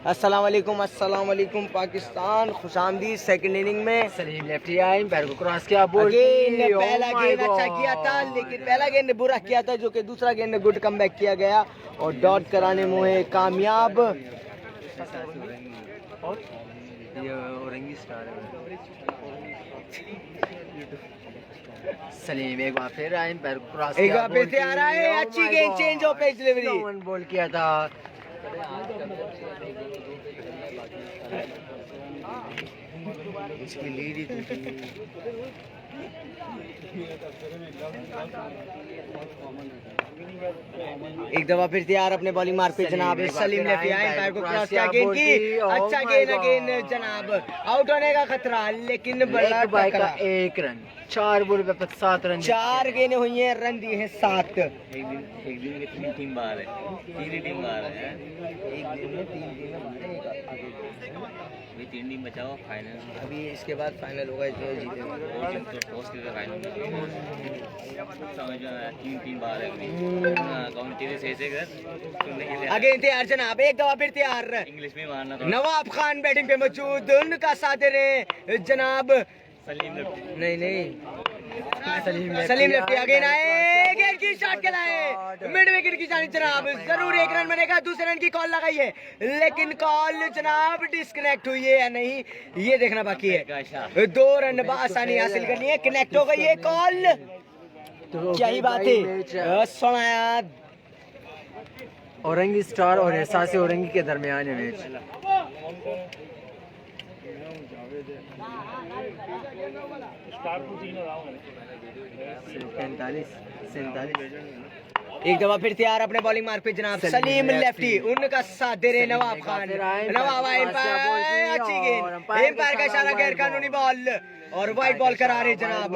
अस्सलाम वालेकुम Pakistan, खुशामदीद second inning में। सलीम लेफ्टी आए, पैर को क्रॉस किया, बोल्ड पहला गेंद अच्छा किया था, लेकिन पहला गेंद बुरा किया था, जो कि दूसरा गेंद गुड कमबैक किया गया और डॉट कराने में हुए कामयाब। सलीम एक बार फिर आए, पैर को क्रॉस एक बार फिर से आ रहा है, अच्छी गेंद, change of pace delivery, ball किया था। इसकी लीड ही एक दफा फिर से यार अपने बॉलिंग मार्क पे जनाब सलीम लेफ्टी आए, पैर को क्रॉस किया, गेंद की अच्छा गेंद अगेन जनाब, आउट होने का खतरा, लेकिन बड़ा का 1 रन, 4 बॉल पे 7 रन, 4 गेंदें हुई हैं, रन दिए हैं 7। एक दिन में 3 टीम बाहर है, 3 टीम बाहर है, एक दिन में 3 टीम, अभी 3 टीम बचाओ फाइनल। अभी इसके बाद फाइनल होगा, जो जीतेगा वो टीम तो टॉस करके फाइनल समझ में आया, 3 टीम बाहर है अभी। काउंटी से सही से कर सुनने के लिए अगेन तैयार जनाब, एक दफा फिर तैयार, इंग्लिश में मारना था। नवाब खान बैटिंग पे मौजूद, उनका साथ दे रहे जनाब सलीम नहीं सलीम लेफ्टी अगेन आए, गेंद की शॉट खिलाए, मिड विकेट की जानी जनाब, जरूर 1 रन बनेगा, दूसरे रन की कॉल लगाई है, लेकिन कॉल जनाब डिस्कनेक्ट हुई है या नहीं ये देखना बाकी है। 2 रन आसानी हासिल करनी है, कनेक्ट हो गई है कॉल, क्या ही बात है। सुनाया औरंगी स्टार और एहसास औरंगी के दरमियान है मैच। एक दफा फिर से यार अपने बॉलिंग मार्क पे जनाब सलीम लेफ्टी, उनका साथ दे रहे नवाब खान, नवाब एम्पायर, अच्छी गेंद, एम्पायर का इशारा गैर कानूनी बॉल और वाइट बॉल करा रहे जनाब,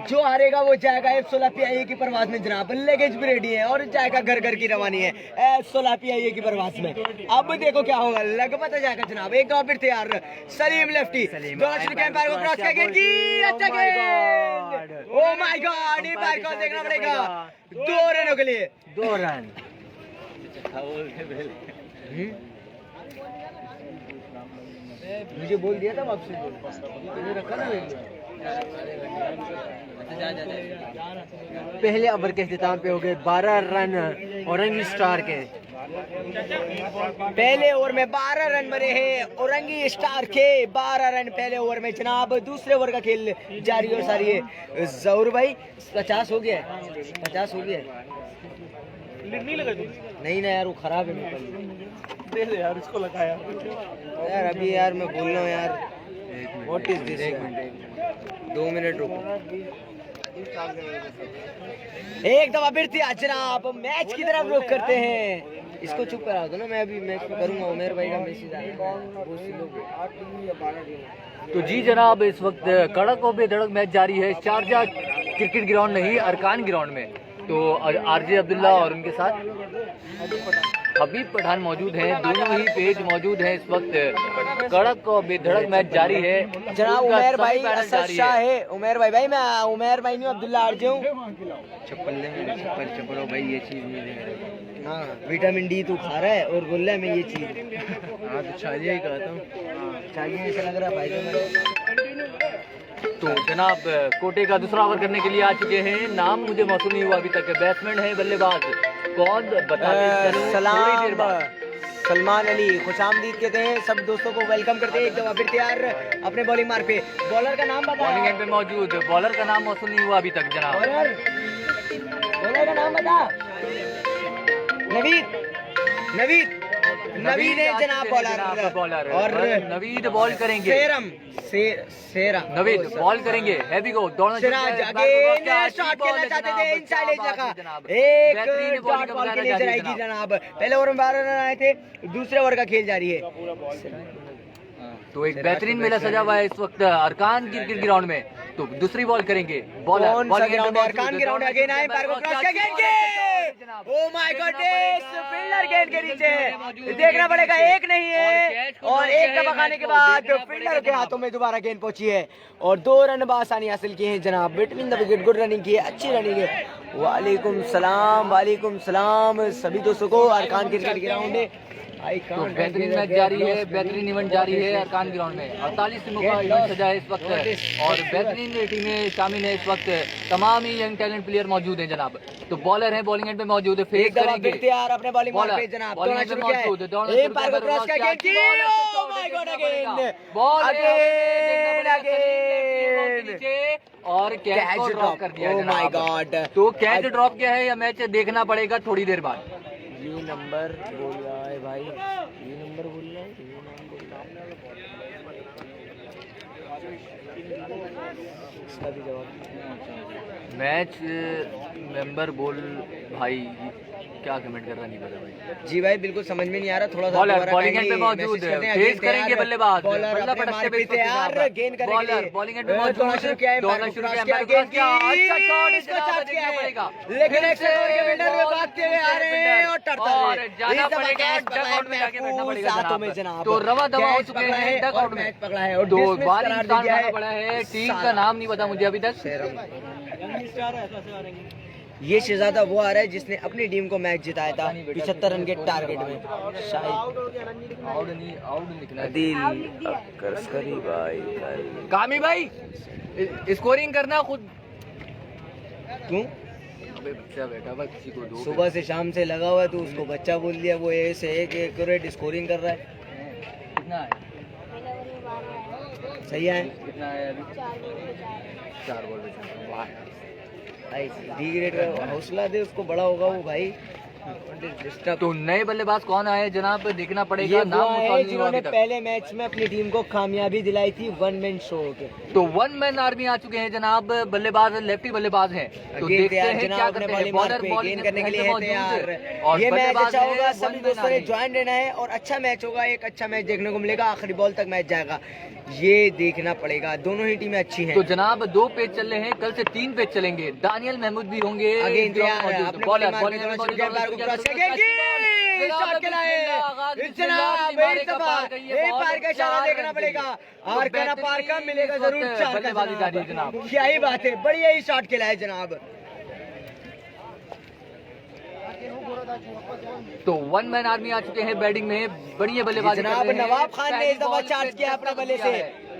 जो हारेगा वो जाएगा F16 PIA की परवाज में जनाब, लगेज भी रेडी है और जाएगा घर घर की रवानी है F16 PIA की परवाज में। अब देखो क्या होगा, लग पता जाएगा जनाब। एक दफा फिर से यार सलीम लेफ्टी, एम्पायर को क्रॉस किया, गेंद की अच्छा गेंद, ओह माय गॉड, एम्पायर को देखना पड़ेगा, 2 रनों के लिए 2 रन। मुझे बोल दिया था वापसी, मैंने रखा ना पहले ओवर के इख्तिताम पे हो गए 12 रन औरंगी स्टार के। पहले ओवर में 12 रन बने हैं औरंगी स्टार के, 12 रन पहले ओवर में जनाब। दूसरे ओवर का खेल जारी और सारी है। जहूर भाई 50 हो गया, 50 हो गया, नहीं ना यार वो खराब है यार इसको लगाया यार, अभी यार मैं बोल रहा हूँ यार, व्हाट इज दिस, 2 मिनट रुको। एक दफा फिर थी जनाब, मैच की तरफ रुख करते हैं, इसको चुप करा दो ना, मैं अभी मैच में करूंगा। उमेर भाई का मैसेज आया, तो जी जनाब इस वक्त कड़क और बेधड़क मैच जारी है शारजा क्रिकेट ग्राउंड नहीं अरकान ग्राउंड में। तो आरजे अब्दुल्ला और उनके साथ हबीब पठान मौजूद हैं, दोनों ही पेज मौजूद हैं। इस वक्त कड़क और बेधड़क मैच जारी है जनाब। उमेर भाई असद शाह है, उमेर भाई मैं उमेर भाई नहीं आर्जे हूँ। चप्पल भाई ये चीज नहीं दे, हाँ विटामिन डी तू खा रहा है और बोल रहा है मैं ये चीज, हाँ तो चाहिए ही कहता हूँ, चाहिए ऐसा लग रहा है भाई। तो जनाब कोटे का दूसरा ओवर करने के लिए आ चुके हैं, नाम मुझे मौसूल नहीं हुआ अभी तक, बैट्समैन है बल्लेबाज कौन बता सलमान अली, खुशामदीद कहते हैं, सब दोस्तों को वेलकम करते हैं। एक दफा फिर तैयार अपने बॉलिंग मार्क पे, बॉलर का नाम बता, बॉलिंग एंड पे मौजूद, बॉलर का नाम मौसूल नहीं हुआ अभी तक जनाब, बॉलर का नाम बता, नवीद है जनाब बॉलर, और नवीद बॉल करेंगे, नवीद बॉल करेंगे, हैवी गो दौड़ना, सिराज अगेन शॉट खेलना चाहते थे, इनसाइड एज लगा, एक डॉट बॉल के लिए जाएगी जनाब। पहले ओवर में 12 रन आए थे, दूसरे ओवर का खेल जारी है। तो एक बेहतरीन मेला सजा हुआ है इस वक्त अरकान क्रिकेट ग्राउंड में। तो दूसरी बॉल करेंगे, बॉलर अरकान ग्राउंड अगेन आए, पैर को क्रॉस किया, गेंद के ओह माय गॉडनेस, फील्डर गेंद के नीचे, देखना पड़ेगा, एक नहीं है और एक दफा खाने के बाद फील्डर के हाथों में दोबारा गेंद पहुंची है और 2 रन बआसानी हासिल किए हैं जनाब। Between the wicket good running की है, अच्छी रनिंग है वालेकुम सलाम सभी दोस्तों को। अरकान क्रिकेट ग्राउंड है, तो बेहतरीन मैच जारी है, बेहतरीन इवेंट जारी है अरकान ग्राउंड में। 48 टीमों का इवेंट सजा है इस वक्त और बेहतरीन टीमें शामिल है इस वक्त। तमाम ही यंग टैलेंट प्लेयर मौजूद हैं जनाब। तो बॉलर हैं, बॉलिंग एंड पे मौजूद है, फेस करेंगे तैयार अपने बॉलिंग मार पे जनाब। बॉलिंग एंड पे मौजूद है, एम पार को क्रॉस किया, गेंद की, oh my God, again ball again और कैच को ड्रॉप कर दिया। ओह माय गॉड, तो कैच ड्रॉप क्या है या मैच देखना पड़ेगा थोड़ी देर बाद। ये नंबर बोल रहा है भाई, ये नंबर बोल रहा है, ये नाम बोल रहा है, इसका भी जवाब। मैच मेंबर बोल भाई क्या कमेंट कर रहा नहीं पता भाई। जी भाई बिल्कुल समझ में नहीं आ रहा, थोड़ा सा बॉलर बॉलिंग एंड पे मौजूद है, फेस करेंगे बल्लेबाज, बॉलर अपने मार पे तैयार, गेंद करेंगे, बॉलर बॉलिंग एंड पे मौजूद है, शुरू किया है, दौड़ना शुरू किया है, गेंद की, अच्छा शॉट इसको चार्ज किया है, पड़ेगा लेकिन एक सेकंड के विंडर में भागते हुए आ रहे हैं और टरता है, और जाना पड़ेगा डक आउट में जाके बैठना पड़ेगा जनाब। तो रवा दवा हो चुके हैं डक आउट में, पकड़ा है और तो डिसमिस बाल करार इंसान दिया जाना है। पड़ा है, टीम का नाम नहीं पता मुझे अभी तक। ये शहजादा वो आ रहा है जिसने अपनी टीम को मैच जिताया था 75 रन के टारगेट में, शायद आउट लिखना है। दिल अक्करी भाई कामी भाई स्कोरिंग करना खुद। क्यों? अबे बच्चा बैठा हुआ किसी को दो। सुबह से शाम से लगा हुआ है, तो उसको बच्चा बोल दिया, वो ऐसे है कि एक्यूरेट स्कोरिंग कर रहा है। कितना है? सही है, कितना है अभी? 4 बॉल पे। वाह भाई डी ग्रेड का हौसला दे उसको, बड़ा होगा वो भाई। तो नए बल्लेबाज कौन आए जनाब, देखना पड़ेगा। ये नाम वो है जिन्होंने पहले मैच में अपनी टीम को कामयाबी दिलाई थी वन मैन शो के। तो वन मैन आर्मी आ चुके हैं जनाब, बल्लेबाज लेफ्टी बल्लेबाज हैं। तो देखते हैं क्या करते हैं। बॉलर बॉलिंग करने के लिए है तैयार। और ये मैच अच्छा होगा, है, सभी दोस्तों ने ज्वाइन रहना है और अच्छा मैच होगा, एक अच्छा मैच देखने को मिलेगा, आखिरी बॉल तक मैच जाएगा, ये देखना पड़ेगा। दोनों ही टीमें अच्छी हैं। तो जनाब 2 पेज चल रहे हैं, कल से 3 पेज चलेंगे। दानियल महमूद भी होंगे। अगेन तैयार है, अपने बॉलर बॉलिंग करना शुरू किया, बार को क्रॉस किया, गेंद की, शॉट खेला है जनाब, एक दफा एक पार का इशारा देखना पड़ेगा, और करना पार का मिलेगा जरूर 4 का जनाब। क्या ही बात है, बढ़िया ही शॉट खेला है जनाब। तो वन मैन आर्मी आ चुके हैं बैटिंग में, बढ़िया बल्लेबाजी जनाब नवाब खान ने इस दफा चार्ज किया अपने बल्ले से।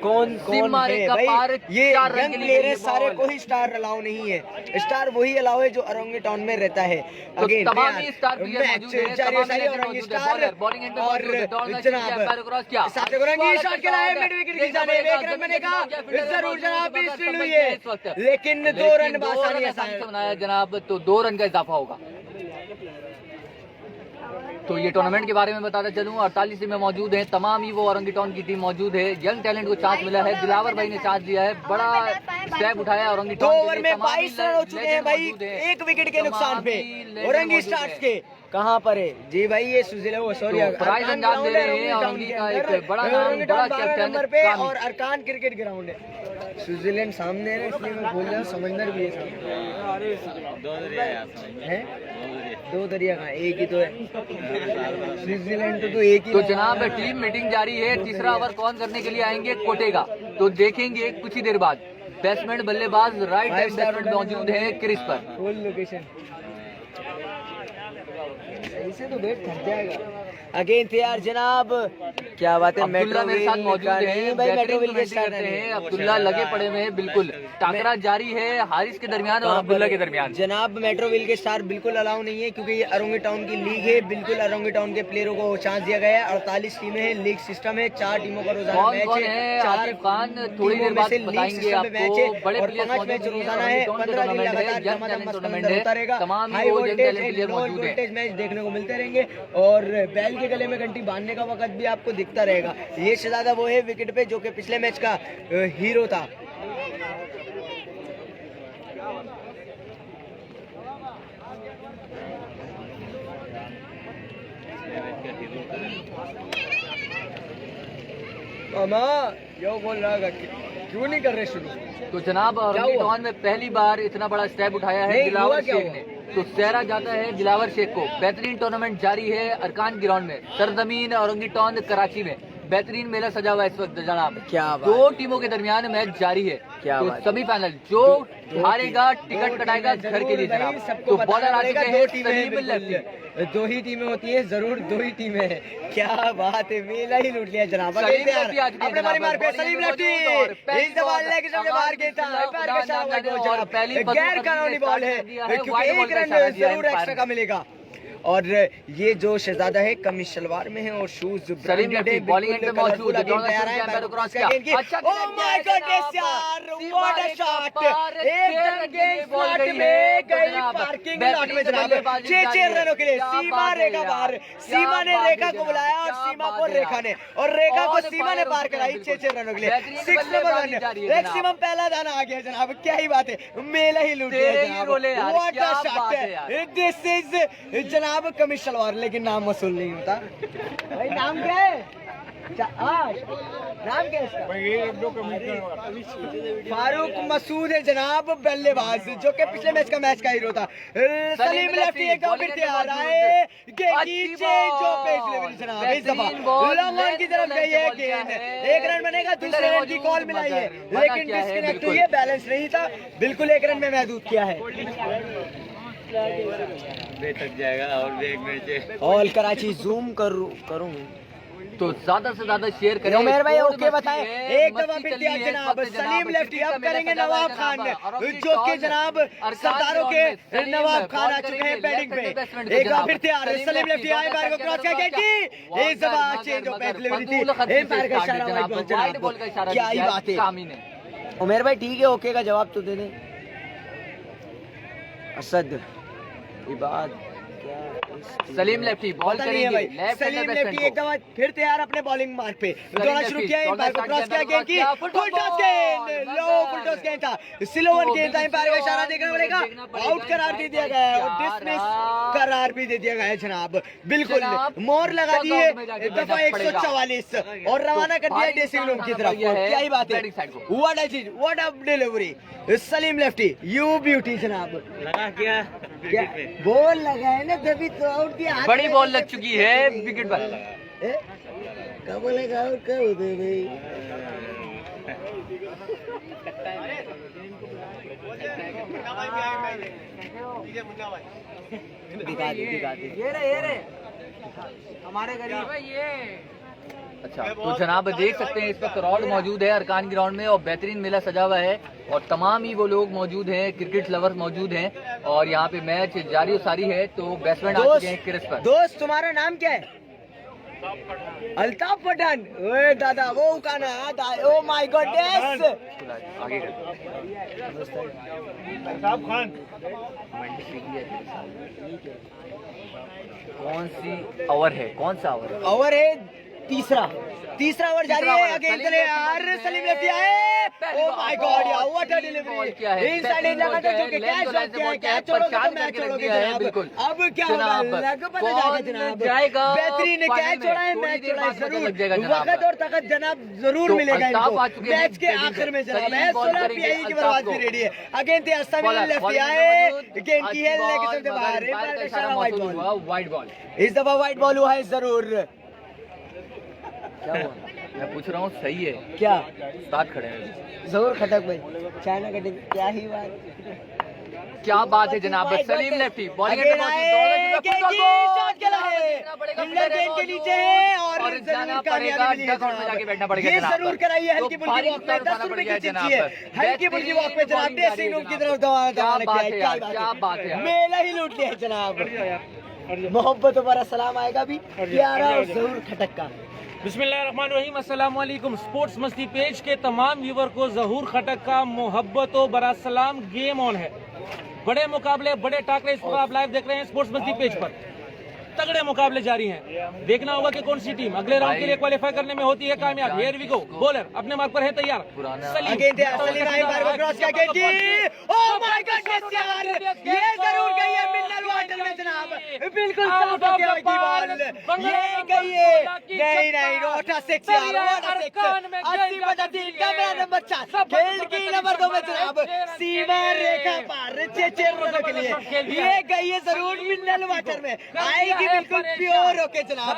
कौन है भाई? ये यंग प्लेयर है, सारे को ही स्टार अलाउ नहीं है, स्टार वही अलाउ है जो अरोंगी टाउन में रहता है। अगेन तमाम ही स्टार प्लेयर मौजूद हैं, तमाम ही स्टार बॉलिंग एंड पे मौजूद है, दौड़ना शुरू किया, पैर क्रॉस किया, साथ में शॉट खेला है, मिड विकेट की जाने, एक रन बनेगा जरूर जनाब, 20 फील्ड हुई है, लेकिन 2 रन आसानी से बनाया जनाब, तो 2 रन का इजाफा होगा। तो ये टूर्नामेंट के बारे में बताता चलूं, 48 टीमें मौजूद हैं, तमाम ही वो औरंगी टाउन की टीम मौजूद है। यंग टैलेंट को चांस मिला है, दिलावर भाई ने चांस दिया है, बड़ा स्टेप उठाया औरंगी टाउन। 2 ओवर में 22 रन हो चुके हैं भाई, 1 विकेट के नुकसान पे औरंगी स्टार्स के। कहाँ पर है जी भाई ये स्विट्जरलैंड, सॉरी प्राइज अंजाम दे रहे हैं औरंगी का एक बड़ा नाम, बड़ा कैप्टन पे, और अरकान क्रिकेट ग्राउंड है। स्विट्जरलैंड सामने है, इसलिए मैं बोल रहा हूँ, समंदर भी है सामने। 2 दरिया कहाँ, एक ही तो है स्विट्जरलैंड, तो एक ही। तो जनाब टीम मीटिंग जारी है, तीसरा ओवर कौन करने के लिए आएंगे कोटेगा, तो देखेंगे कुछ ही देर बाद। बैट्समैन बल्लेबाज राइट हैंड बैट्समैन मौजूद है क्रीज पर। फुल लोकेशन ऐसे तो बैट थक जाएगा। अगेन तैयार जनाब, क्या बात है, अब्दुल्ला मेरे साथ मौजूद है, भाई मेट्रोविल के करते हैं। अब्दुल्ला लगे पड़े हुए हैं, बिल्कुल टाकरा जारी है हारिस के दरमियान और अब्दुल्ला के दरमियान। जनाब मेट्रोविल के स्टार बिल्कुल अलाउ नहीं है, क्योंकि ये अरोंगी टाउन की लीग है, बिल्कुल अरोंगी टाउन के प्लेयरों को चांस दिया गया है। 48 टीमें हैं, लीग सिस्टम है, 4 टीमों का रोजाना मैच है, 4 खान थोड़ी देर बाद बताएंगे आपको। बड़े प्लेयर 5 मैच रोजाना है, 15 दिन लगातार होता रहेगा, high voltage low voltage match देखने को मिलते रहेंगे, और बैल के गले में घंटी बांधने का वक्त भी आपको दिखता रहेगा। ये शहजादा वो है विकेट पे जो कि पिछले मैच का हीरो था। मामा यो बोल रहा क्यों नहीं कर रहे शुरू? तो जनाब औरंगी टाउन में पहली बार इतना बड़ा स्टेप उठाया है दिलावर शेख ने, तो सहरा जाता है दिलावर शेख को। बेहतरीन टूर्नामेंट जारी है अरकान ग्राउंड में, सरजमीन औरंगी टाउन कराची में। बेहतरीन मेला सजा हुआ है इस वक्त जनाब। क्या बात। दो टीमों के दरमियान मैच जारी है। क्या तो बात। सेमीफाइनल जो हारेगा टिकट कटाएगा घर के लिए जनाब। तो बॉलर आ चुके हैं सलीम लेफ्टी। दो ही टीमें होती है, जरूर दो ही टीमें हैं। क्या बात है, मेला ही लूट लिया जनाब। सलीम लेफ्टी आ चुके हैं अपने बॉलिंग मार पे सलीम लेफ्टी इस बॉल लेग से बाहर गया था। पैर के साथ वाइड बॉल जनाब, गैर कानूनी बॉल है क्योंकि एक रन जरूर एक्स्ट्रा का मिलेगा। और ये जो शहजादा है कमीज शलवार में है और shoes Salim lefty bowling and पे मौजूद है। क्रॉस किया। ओह माय गॉडनेस यार, व्हाट अ शॉट। एकदम गेंद स्लॉट में गई, पार्किंग लॉट में जनाब। 6 रनों के लिए सीमा रेखा पार। सीमा ने रेखा को बुलाया और सीमा को रेखा ने, और रेखा को सीमा ने पार कराई 6 रनों के लिए। 6 नंबर 1 मैक्सिमम पहला दाना आ गया जनाब। क्या ही बात है, मेला ही लूट लिया जनाब। What a shot. This is जनाब कमीज शलवार, लेकिन नाम मसूल नहीं होता भाई। नाम क्या है? नाम क्या है इसका? फारूक मसूद है जनाब, बल्लेबाज जो कि पिछले मैच का हीरो था। सलीम लेफ्टी एक दफा फिर तैयार आए, जनाब इस दफा लॉन्ग ऑन की तरफ गई है गेंद। 1 रन बनेगा, दूसरे रन की कॉल मिलाई है लेकिन डिस्कनेक्ट हुई है, बैलेंस नहीं था, बिल्कुल 1 रन में महदूद किया है। थक जाएगा और भी एक मैच ऑल कराची जूम करूं तो ज्यादा से ज्यादा शेयर करें। उमेर भाई ओके बताएं। एक दफा फिर दिया जनाब सलीम लेफ्टी। अब करेंगे नवाब खान जो कि जनाब सरदारों के नवाब खान आ चुके हैं बैटिंग पे। एक बार फिर तैयार सलीम लेफ्टी आए, पैर को क्रॉस करके की इस दफा चेंज ऑफ पैस डिलीवरी थी। एक पैर का इशारा वाइड बॉल का इशारा। क्या ही बात है उमेर भाई, ठीक है ओके का जवाब तो दे दें। असद इबाद सलीम लेफ्टी बॉल करेंगे। सलीम लेफ्टी एक दफा फिर तैयार अपने बॉलिंग मार्क पे। दौड़ना शुरू किया, एम्पायर को क्रॉस किया, गेंद की फुल टॉस गेंद, लो फुल टॉस गेंद था, स्लोवन गेंद था। एम्पायर का इशारा देखना पड़ेगा, आउट करार दे दिया गया है और डिसमिस करार भी दे दिया गया है जनाब। बिल्कुल मोहर लगा दी है दफा 144 और रवाना कर दिया ड्रेसिंग रूम की तरफ। क्या ही बात है, व्हाट अ चीज, what a delivery. Salim lefty you beauty जनाब। लगा क्या बॉल लगा है ना, तभी तो आउट दिया। बड़ी बॉल लग चुकी है विकेट पर। कब बोलेगा आउट कब होते भाई। दिखा दे ये रे हमारे गरीब ये। अच्छा तो जनाब देख सकते हैं इस वक्त क्राउड मौजूद है अरकान ग्राउंड में और बेहतरीन मेला सजा हुआ है और तमाम ही वो लोग मौजूद हैं, क्रिकेट लवर्स मौजूद हैं और यहाँ पे मैच जारी सारी है। तो बैट्समैन आ चुके हैं क्रिस पर। दोस्त तुम्हारा नाम क्या है? अल्ताफ पठान। ओए दादा वो का ना, ओ माय गॉडनेस। आगे अल्ताफ खान कौन सी ओवर है, कौन सा ओवर है? ओवर है तीसरा ओवर जारी है। अगेंस्ट यार सलीम लेफ्टी आए, ओ माय गॉड यार what a delivery. Inside edge लगाकर जो कि कैच लग गया है, कैच छोड़ोगे तो मैच छोड़ोगे जनाब। अब क्या होगा लग पता जाएगा जनाब। बेहतरीन कैच छोड़ा है, मैच छोड़ा है, जरूर वक्त और ताकत जनाब जरूर मिलेगा इनको मैच के आखिर में जनाब। है 16 पीआई की बर्बाद भी रेडी है। अगेंस्ट सलीम लेफ्टी आए, गेंद की है लेग से बाहर, वाइड बॉल। इस दफा वाइड बॉल हुआ है जरूर। क्या हुआ? मैं पूछ रहा हूँ सही है क्या? साथ खड़े हैं जरूर खटक भाई, चाइना कटिंग। क्या ही बात, क्या बात है जनाब। सलीम लेफ्टी बॉलिंग के नीचे है और जरूर कामयाबी मिली है जनाब। ये जरूर कराइए हल्की फुल्की वॉक पे 10 रुपए की चिट्ठी है। हल्की फुल्की वॉक पे जनाब ड्रेसिंग रूम की तरफ दवा क्या बात है, मेला ही लूट लिया है जनाब। मोहब्बत पर सलाम आएगा भी प्यारा और जरूर खटक का। बिस्मिल्लाहिर्रहमानिर्रहीम, अस्सलाम वालेकुम। स्पोर्ट्स मस्ती पेज के तमाम व्यूवर को ज़हूर खटक का मोहब्बत और बरा सलाम। गेम ऑन है, बड़े मुकाबले, बड़े टाकरे इस वक्त आप लाइव देख रहे हैं स्पोर्ट्स मस्ती पेज पर। तगड़े मुकाबले जारी हैं। देखना होगा कि कौन सी टीम अगले राउंड के लिए क्वालिफाई करने में होती है कामयाब। Here we go. बॉलर अपने मार्क पर है तैयार। जनाब, बिल्कुल साफ हो गया की बॉल, ये गई है, नहीं रोटा सिक्स यार, वाटा सिक्स, 80-3 कैमरा नंबर 4, खेल की नंबर 2 में जनाब, सीमा रेखा पार 6 रनों के लिए, ये गई है जरूर मिनरल वाटर में, आएगी बिल्कुल प्योर होके जनाब,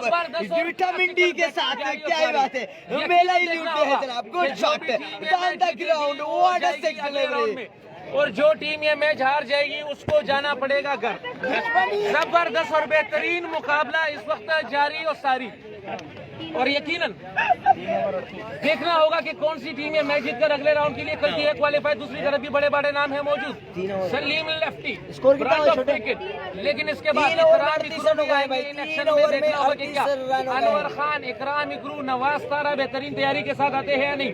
विटामिन डी के साथ, क्या ही बात है, मेला ही लूटते हैं जनाब, good shot down the ground, what a six delivery. और जो टीम ये मैच हार जाएगी उसको जाना पड़ेगा घर। जबरदस्त और बेहतरीन मुकाबला इस वक्त जारी और सारी, और यकीनन देखना होगा कि कौन सी टीम ये मैच जीतकर अगले राउंड के लिए करती है क्वालिफाई। दूसरी तरफ भी बड़े बड़े नाम है मौजूद, सलीम लेफ्टी, लेकिन इसके बाद अनवर खान, इकराम इकरू, नवाज तारा बेहतरीन तैयारी के साथ आते हैं या नहीं।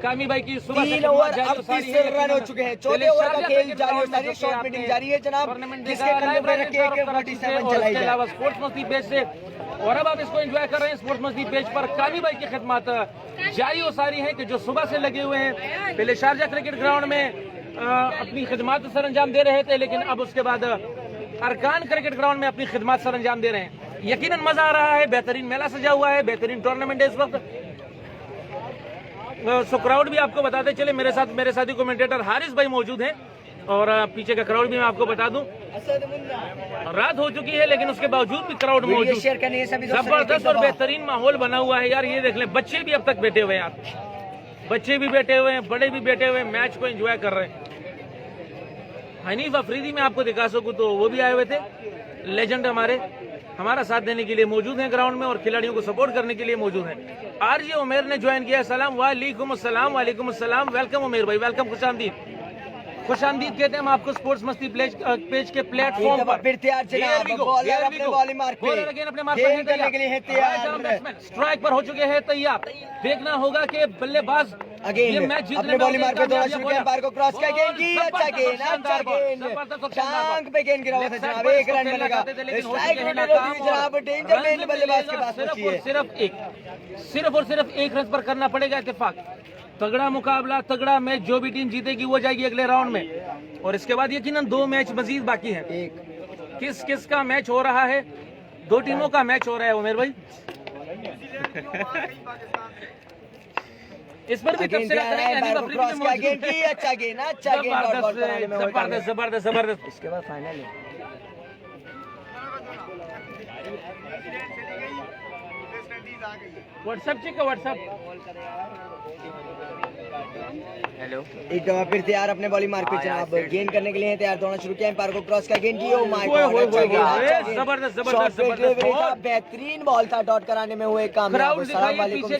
कामी भाई की सुबह 3 ओवर 38 रन हो चुके हैं, 14 ओवर का खेल जारी है, शॉट मीटिंग जारी है जनाब, जिसके कंधे पर रख के AK-47 चलाई जाए स्पोर्ट्स मस्ती पेज से। और अब आप इसको एंजॉय कर रहे हैं स्पोर्ट्स मस्ती पेज पर। कामी भाई की खिदमत जारी और सारी है कि जो सुबह से लगे हुए हैं, पहले शारजा क्रिकेट ग्राउंड में अपनी खिदमत सर अंजाम दे रहे थे, लेकिन अब उसके बाद अरकान क्रिकेट ग्राउंड में अपनी खिदमत सर अंजाम दे रहे हैं। यकीनन मजा आ रहा है, बेहतरीन मेला सजा हुआ है, बेहतरीन टूर्नामेंट है इस वक्त। सो क्राउड भी आपको बताते चले, मेरे साथी कमेंटेटर हारिस भाई मौजूद हैं, और पीछे का क्राउड भी मैं आपको बता दूं। रात हो चुकी है लेकिन उसके बावजूद भी क्राउड मौजूद, जबरदस्त और बेहतरीन माहौल बना हुआ है यार। ये देख लें, बच्चे भी अब तक बैठे हुए हैं यार, बच्चे भी बैठे हुए हैं, बड़े भी बैठे हुए हैं, मैच को एंजॉय कर रहे हैं। हनीफ अफरीदी में आपको दिखा सकूं तो वो भी आए हुए थे, लेजेंड हमारा साथ देने के लिए मौजूद हैं ग्राउंड में और खिलाड़ियों को सपोर्ट करने के लिए मौजूद हैं। आरजे उमेर ने ज्वाइन किया, सलाम वालेकुम अस्सलाम, वालेकुम अस्सलाम, वेलकम उमेर भाई, वेलकम, खुशामदीद कहते हैं हम आपको स्पोर्ट्स मस्ती पेज के प्लेटफॉर्म पर। फिर तैयार जनाब, बॉलर अपने बॉलिंग मार्क पे गेंद करने के लिए है तैयार, स्ट्राइक पर हो चुके हैं तैयार। देखना होगा कि बल्लेबाज ये मैच जीतने अपने बॉलिंग मार्क पे दौड़ा शुरू किया, अंपायर को क्रॉस किया, गेंद की, अच्छा गेंद, शांक पे गेंद गिरा हुआ था जनाब, 1 रन मिलेगा, स्ट्राइक रेट होती हुई जनाब, डेंजर में बल्लेबाज के पास पहुंची है, सिर्फ और सिर्फ 1 रन पर करना पड़ेगा इत्तेफाक। तगड़ा मुकाबला, तगड़ा मैच, जो भी टीम जीतेगी वो जाएगी अगले राउंड में। और इसके बाद यकीनन 2 मैच मजीद बाकी हैं। किस किस का मैच हो रहा है? 2 टीमों का मैच हो रहा है उमेर भाई। इस पर भी तफसीलात करेंगे। अच्छा गेंद, जबरदस्त। इसके बाद फाइनल है। व्हाट्सएप चेक का व्हाट्सएप। हेलो, एक दफा फिर तैयार अपने बॉलिंग मार्क पे जनाब, गेंद करने के लिए तैयार, दौड़ना शुरू किया, अंपायर को क्रॉस का गेंद की, ओ माय गॉड, जबरदस्त बेहतरीन बॉल था, डॉट कराने में हुए कामयाब। अस्सलाम वालेकुम,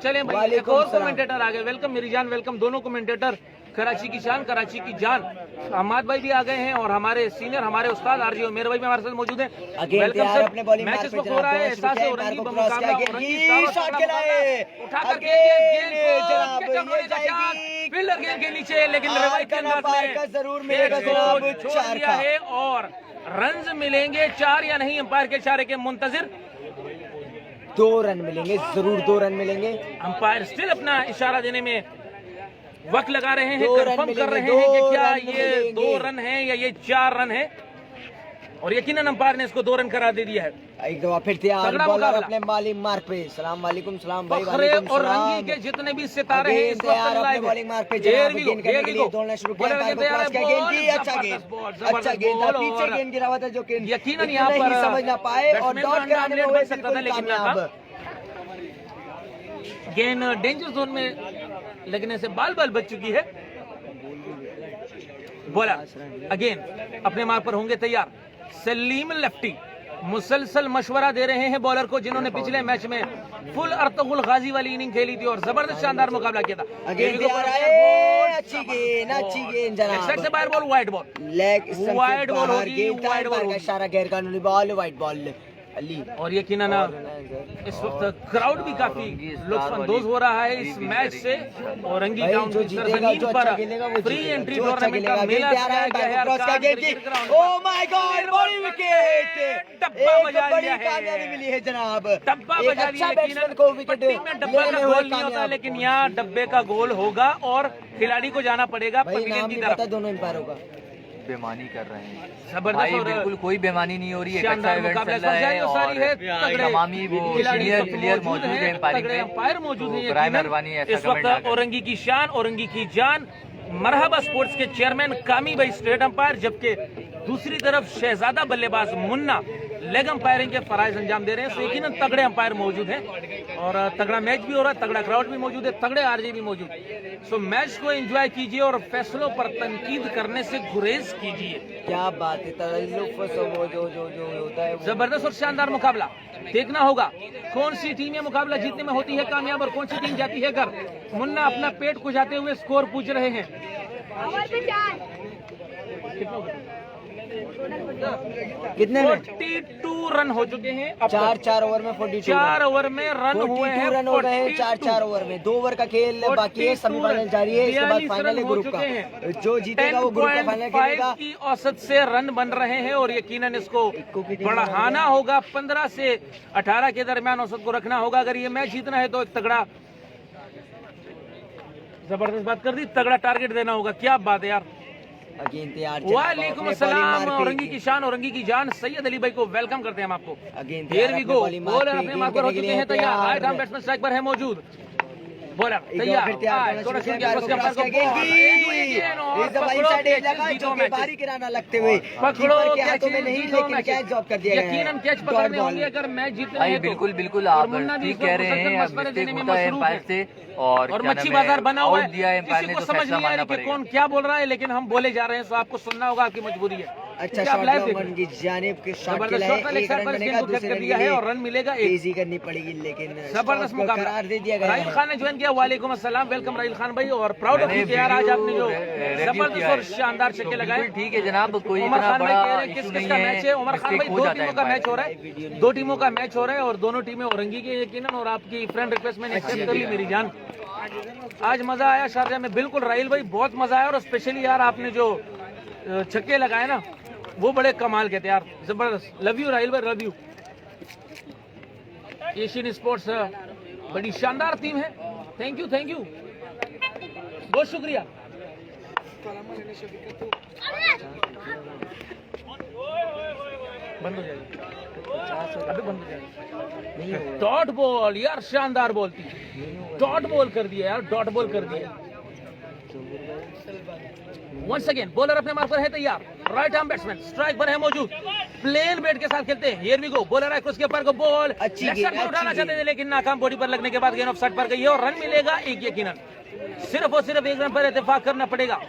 चलें भाई, एक और कमेंटेटर आ गए, वेलकम मेरी जान, वेलकम दोनों कमेंटेटर, कराची की शान, कराची की जान अहमद भाई भी आ गए हैं, और हमारे सीनियर, हमारे उस्ताद आरजी उमेर भाई भी हमारे साथ मौजूद हैं। वेलकम सर, अपने बॉलिंग मार्क पे हो रहा है, एहसास है औरंगी मुकाबला, शॉट के लाए, उठाकर फील्डर गेंद के नीचे, लेकिन रवायती अंदाज में जरूर मिलेगा जनाब, 4 का है, और रन्स मिलेंगे 4 या नहीं, अंपायर के इशारे के मुंतजिर। 2 रन मिलेंगे, जरूर 2 रन मिलेंगे। अंपायर स्टिल अपना इशारा देने में वक्त लगा रहे हैं, कंफर्म कर रहे हैं कि क्या ये 2 रन है या ये 4 रन है, और यकीनन अंपायर ने इसको 2 रन करा दे दिया है। एक दफा फिर तैयार, बॉलर अपने बॉलिंग मार्क पे, सलाम वालेकुम, सलाम भाई, वालेकुम और रंगी के जितने भी सितारे हैं इस वक्त अपने बॉलिंग मार्क पे जनाब, गेंद करने के लिए दौड़ना शुरू किया, अंपायर को क्रॉस किया, गेंद की, अच्छा गेंद, पीछे गेंद गिरा हुआ था जो कि यकीनन यहाँ पर समझ ना पाए, और डॉट कराने में हुए बिल्कुल कामयाब। गेंद डेंजर जोन में लगने से बाल बच चुकी है। बॉलर अगेन अपने मार्क पर होंगे तैयार, सलीम लेफ्टी मुसलसल मशवरा दे रहे हैं बॉलर को, जिन्होंने पिछले मैच में फुल अर्तगुल गाजी वाली इनिंग खेली थी और जबरदस्त शानदार मुकाबला किया था। अच्छी गेंद जनाब, से बाहर ball, wide ball, wide ball होगी, वाइड बॉल का इशारा, गैर कानूनी बॉल, वाइड बॉल अली। और यकीनन इस वक्त क्राउड भी काफी लुत्फअंदोज हो रहा है इस मैच से, और रंगी टाउन की सरजमीन पर फ्री एंट्री टूर्नामेंट का मेला लगाया गया है। ओह माय गॉड, बड़ी विकेट, डब्बा बजा लिया है, कामयाबी मिली है जनाब, डब्बा बजा लिया है। यकीनन को विकेट में डब्बा का गोल नहीं होता, लेकिन यहाँ डब्बे का गोल होगा और खिलाड़ी को जाना पड़ेगा पवेलियन की तरफ। दोनों एम्पायरों का बेमानी कर रहे हैं जबरदस्त भाई, और बिल्कुल कोई बेमानी नहीं हो रही है। एक अच्छा शानदार इवेंट मुकाबला, चल रहा है जो सारी है, और तगड़े तमामी वो खिलाड़ी सीनियर सब प्लेयर मौजूद है एम्पायरिंग तगड़े पे। अंपायर मौजूद तो हैं। बराए यकीनन मेहरबानी ऐसा इस वक्त कमेंट ना करें। औरंगी की शान, औरंगी की जान मरहबा स्पोर्ट्स के चेयरमैन कामी भाई स्टेट अंपायर, जबकि दूसरी तरफ शहजादा बल्लेबाज मुन्ना लेग अंपायरिंग के फराइज अंजाम दे रहे हैं। तो यकीनन तगड़े अंपायर मौजूद हैं और तगड़ा मैच भी हो रहा है, तगड़ा क्राउड भी मौजूद है, तगड़े आरजे भी मौजूद। सो मैच को एंजॉय कीजिए और फैसलों पर तनकीद करने से गुरेज कीजिए। क्या बात है, तल्लुफ़ वो जो होता है वो। जबरदस्त और शानदार मुकाबला देखना होगा कौन सी टीम ये मुकाबला जीतने में होती है कामयाब और कौन सी टीम जाती है घर। मुन्ना अपना पेट खुजाते हुए स्कोर पूछ रहे हैं। कितने में? 42 रन हो चुके हैं अब तक। 4 ओवर में 42 4 ओवर में रन हुए हैं 42 रन हो गए हैं 4 ओवर में। 2 ओवर का खेल बाकी है, सेमीफाइनल जारी है, इसके बाद 42 फाइनल है रन हो ग्रुप चुके का। हैं। जो जीतेगा वो ग्रुप का फाइनल 10.5 खेलेगा। की औसत से रन बन रहे हैं और यकीनन इसको बढ़ाना होगा। 15 से 18 के दरमियान औसत को रखना होगा अगर ये मैच जीतना है तो। एक तगड़ा जबरदस्त बात कर दी, तगड़ा टारगेट देना होगा। क्या बात है यार। अगेन तैयार। वालेकुम अस्सलाम, औरंगी की शान, औरंगी की जान, सैयद अली भाई को वेलकम करते हैं हम आपको। Again here we go. Bowler अपने मार्क पर हो चुके हैं तैयार। राइट आर्म बैट्समैन स्ट्राइक पर है मौजूद। बॉलर तैयार। थोड़ा सा बारी किराना लगते हुए पकड़ो के हाथों में नहीं, लेकिन कैच ड्रॉप कर दिया गया है। यकीनन कैच पकड़ने होंगे अगर मैच जीतना भाई है तो। बिल्कुल बिल्कुल और आप मुन्ना भी ठीक कह रहे हैं। अब मशवरे मिस्टेक देने में होता है मसरूफ एम्पायर है। से और और क्या मच्छी नाम है, बाजार बना हुआ आउट दिया है है, एम्पायर किसी ने को तो समझ फैसला नहीं आ मानना रही कि पड़ेगा। कौन क्या बोल रहा है, लेकिन हम बोले जा रहे हैं तो आपको सुनना होगा, आपकी मजबूरी है। अच्छा क्योंकि आप शॉट लाइव देख लॉन्ग की जानिब के शॉट जबरदस्त खेला शॉट है। का लेग एक साइड रन पर बनेगा, स्पिन को दूसरे कर रन दिया के है लिए और रन मिलेगा एक। तेजी करनी पड़ेगी, लेकिन जबरदस्त स्टॉप को मुकाबला करार दे दिया गया राहिल है। खान ने ज्वाइन किया। वालेकुम अस्सलाम, वेलकम राहिल खान भाई और प्राउड ऑफ यू यार, आज आपने जो जबरदस्त और शानदार छक्के लगाए। ठीक है जनाब, कोई उमर इतना खान भाई कह बड़ा रहे हैं किस इशू किस नहीं का मैच है। है। उमर खान भाई मिस्टेक हो दो जाता है टीमों का मैच हो रहा एम्पायर। है, 2 टीमों का मैच हो रहा है और दोनों टीमें औरंगी की यकीनन। और आपकी फ्रेंड रिक्वेस्ट मैंने एक्सेप्ट कर ली मेरी जान। आज मजा आया शारजा में, बिल्कुल राहिल भाई बहुत मजा आया। और स्पेशली यार आपने जो छक्के लगाए ना वो बड़े कमाल के थे यार, जबरदस्त। लव यू राहिल भाई, लव यू। एशियन स्पोर्ट्स बड़ी शानदार टीम है। थैंक यू, थैंक यू, बहुत शुक्रिया। बंद हो जाएगा, अभी बंद हो जाएगा। डॉट बॉल यार, शानदार बॉल थी, डॉट बॉल कर दिया यार, डॉट बॉल कर दिया। वंस अगेन बॉलर अपने मार्क पर है तैयार। राइट आर्म बैट्समैन स्ट्राइक पर है मौजूद, प्लेन बैट के साथ खेलते हैं। Here we go. बॉलर है क्रॉस के ऊपर को बॉल अच्छी लेग साइड पर उठाना चाहते थे लेकिन नाकाम। बॉडी पर लगने के बाद गेंद ऑफ साइड पर गई है और रन मिलेगा एक यकीनन। सिर्फ और सिर्फ 1 रन पर इत्तेफाक करना पड़ेगा।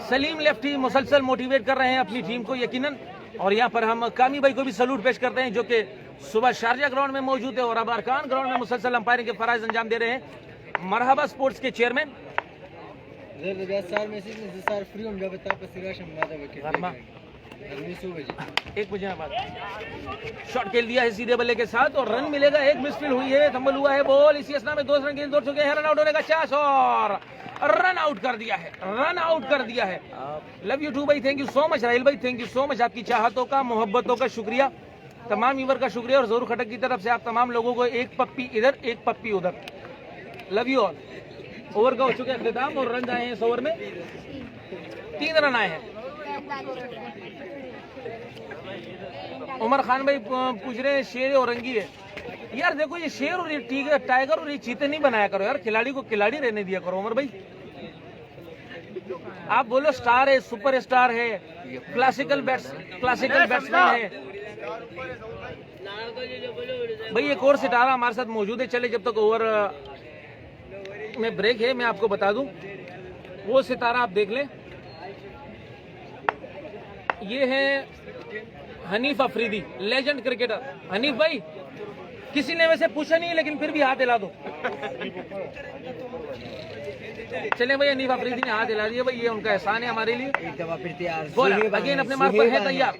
सलीम लेफ्टी मुसलसल मोटिवेट कर रहे हैं अपनी टीम को यकीनन। और यहाँ पर हम कामी भाई को भी सलूट पेश करते हैं जो कि सुबह शारजा ग्राउंड में मौजूद है और अब अरकान ग्राउंड में मुसलसल अंपायरिंग के फराइज अंजाम दे रहे हैं। मरहबा स्पोर्ट्स के चेयरमैन एक बजे बाद शॉट खेल दिया है सीधे बल्ले के साथ और रन मिलेगा एक। मिसफील्ड हुई है, थंबल हुआ है बॉल। इसी असना में 2 रन गेंद दौड़ चुके हैं, रन आउट होने का चांस और रन आउट कर दिया है, रन आउट कर दिया है। लव यू टू भाई, thank you so much Rahil भाई, थैंक यू सो मच। आपकी चाहतों का, मोहब्बतों का शुक्रिया, तमाम व्यूअर का शुक्रिया और जरूर खटक की तरफ से आप तमाम लोगों को एक पप्पी इधर एक पप्पी उधर। Love you all. ओवर का हो चुका है अख्ताम और रन आए हैं इस ओवर में 3 रन आए हैं। उमर खान भाई पूछ रहे हैं शेर औरंगी है। यार देखो ये शेर और ये टाइगर और ये चीते नहीं बनाया करो यार, खिलाड़ी को खिलाड़ी रहने दिया करो उमर भाई। आप बोलो स्टार है, सुपर स्टार है, क्लासिकल बैट्समैन है भाई। एक और सितारा हमारे साथ मौजूद है। चले जब तक ओवर में ब्रेक है मैं आपको बता दूं वो सितारा आप देख लें। ये है हनीफ अफरीदी, लेजेंड क्रिकेटर। हनीफ भाई किसी ने वैसे पूछा नहीं लेकिन फिर भी हाथ हिला दो। चले भाई, हनीफ अफरीदी ने हाथ हिला दिया भाई, ये उनका एहसान है हमारे लिए। एक दफा फिर तैयार। बॉलर अगेन अपने मार्क पर है तैयार।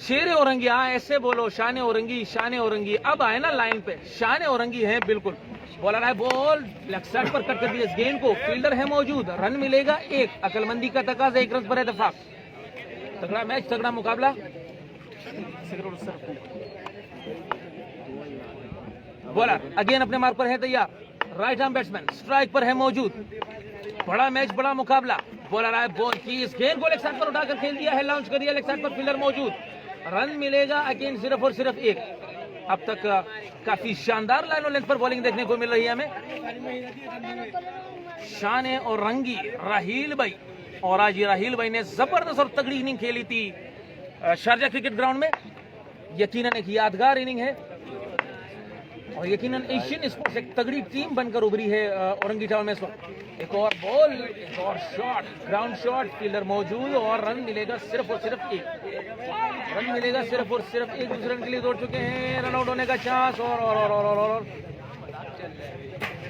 शेर औरंगी, हाँ ऐसे बोलो, शान औरंगी, शान औरंगी। अब आए ना लाइन पे, शान औरंगी है बिल्कुल। बॉलर है, बॉल लेग साइड पर कट कर दिया इस गेंद को। फील्डर है मौजूद, रन मिलेगा एक। अकलमंदी का तकाजा, 1 रन पर इत्तेफाक। तगड़ा मैच, तगड़ा मुकाबला। बॉलर अगेन अपने मार्क पर है तैयार। राइट आर्म बैट्समैन स्ट्राइक पर है मौजूद। बड़ा मैच, बड़ा मुकाबला। बॉलर आए, बॉल की इस गेंद को लेग साइड पर उठाकर खेल दिया है, लॉन्च कर दिया, लेग साइड पर फील्डर मौजूद, रन मिलेगा अगेन सिर्फ और सिर्फ एक। अब तक काफी शानदार लाइन और लेंथ पर बॉलिंग देखने को मिल रही है हमें। शान और रंगी राहील भाई, और आज ये राहील भाई ने जबरदस्त और तगड़ी इनिंग खेली थी शारजा क्रिकेट ग्राउंड में। यकीनन एक यादगार इनिंग है और यकीनन एशियन स्पोर्ट्स एक तगड़ी टीम बनकर उभरी है औरंगी टाउन में इस वक्त। एक और बॉल, एक और शॉट, ग्राउंड शॉट, फील्डर मौजूद और रन मिलेगा सिर्फ और सिर्फ एक। रन मिलेगा सिर्फ और सिर्फ एक। दूसरे रन के लिए दौड़ चुके हैं, रन आउट होने का चांस और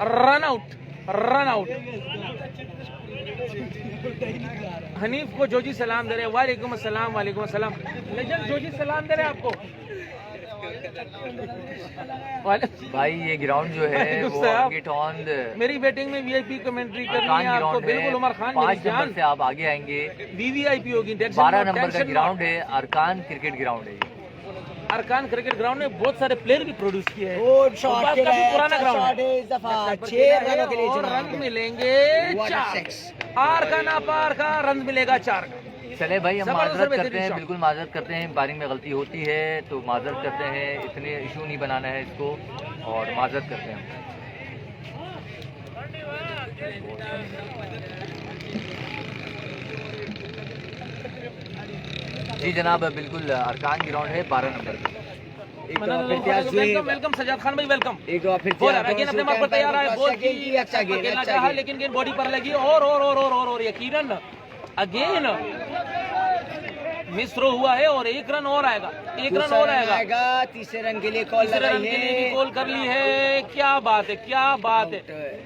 run out, run out. Hanif को जोजी सलाम दे रहे, वालेकुम अस्सलाम, वालेकुम अस्सलाम। लेजेंड जोजी सलाम दे रहे आपको। भाई ये ग्राउंड जो है वो औरंगी टाउन मेरी बैटिंग में वीआईपी कमेंट्री करनी है आपको, बिल्कुल उमर खान 5 नंबर से आप आगे आएंगे, वीवीआईपी होगी। 12 नंबर का ग्राउंड है, अरकान क्रिकेट ग्राउंड है। अरकान क्रिकेट ग्राउंड में बहुत सारे प्लेयर भी प्रोड्यूस किए हैं, पुराना ग्राउंड है। 6 रनों के लिए रन मिलेंगे 4, आर का ना पार का, रन मिलेगा 4 का। चले भाई, हम माजरत करते हैं, बिल्कुल माजरत करते हैं, बारिंग में गलती होती है तो माजरत करते हैं, इतने इशू नहीं बनाना है इसको और माजरत करते हैं। जी जनाब, बिल्कुल अरकान ग्राउंड है, 12 number welcome welcome Sajjad Khan भाई, वेलकम। एक बार फिर अपने मार्क पर तैयार है, बॉल की अच्छा गेंद, लेकिन गेंद बॉडी पर लगी और यकीनन अगेन मिस थ्रो हुआ है और 1 रन और आएगा, 1 रन और आएगा। तीसरे रन के लिए कॉल लगाई है, कॉल कर ली है। क्या बात है, क्या बात है।